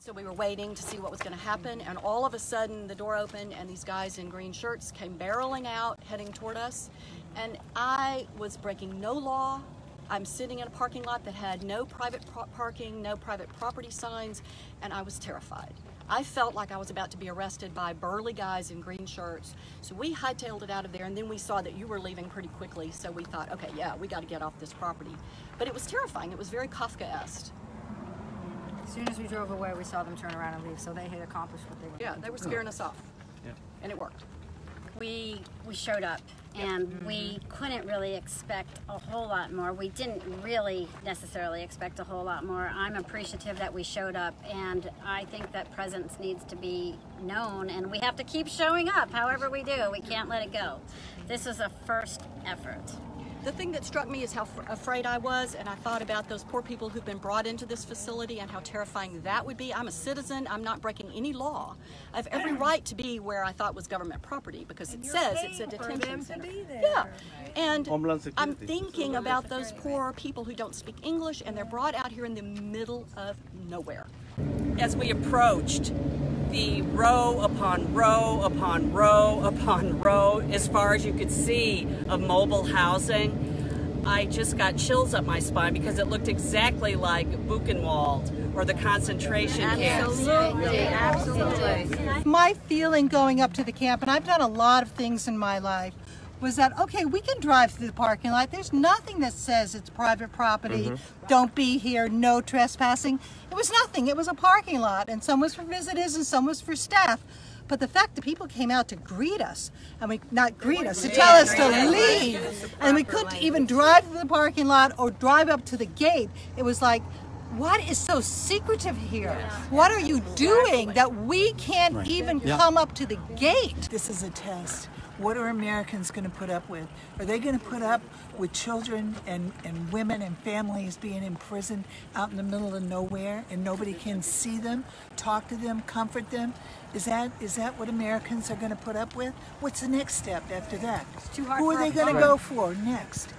So we were waiting to see what was going to happen, and all of a sudden the door opened and these guys in green shirts came barreling out, heading toward us. And I was breaking no law. I'm sitting in a parking lot that had no private parking, no private property signs, and I was terrified. I felt like I was about to be arrested by burly guys in green shirts. So we hightailed it out of there, and then we saw that you were leaving pretty quickly, so we thought, okay, yeah, we got to get off this property. But it was terrifying. It was very Kafkaesque. As soon as we drove away, we saw them turn around and leave, so they had accomplished what they were. Yeah, they were scaring us off. Yeah. And it worked. We showed up, and we couldn't really expect a whole lot more. We didn't really necessarily expect a whole lot more. I'm appreciative that we showed up, and I think that presence needs to be known, and we have to keep showing up however we do. We can't let it go. This is a first effort. The thing that struck me is how afraid I was, and I thought about those poor people who've been brought into this facility and how terrifying that would be. I'm a citizen. I'm not breaking any law. I have every right to be where I thought was government property because it says it's a detention center. Yeah, and I'm thinking about those poor people who don't speak English, and they're brought out here in the middle of nowhere. As we approached the row upon row upon row upon row, as far as you could see, of mobile housing, I just got chills up my spine because it looked exactly like Buchenwald or the concentration camps. Absolutely, absolutely. My feeling going up to the camp, and I've done a lot of things in my life, was that, okay, we can drive through the parking lot. There's nothing that says it's private property, don't be here, no trespassing. It was nothing. It was a parking lot, and some was for visitors and some was for staff. But the fact that people came out to greet us, and to tell us to leave, and we couldn't even drive to the parking lot or drive up to the gate. It was like, what is so secretive here? What are you doing that we can't even come up to the gate? This is a test. What are Americans going to put up with? Are they going to put up with children and women and families being imprisoned out in the middle of nowhere and nobody can see them, talk to them, comfort them? Is that what Americans are going to put up with? What's the next step after that? It's too hard. Who are they going to go for next?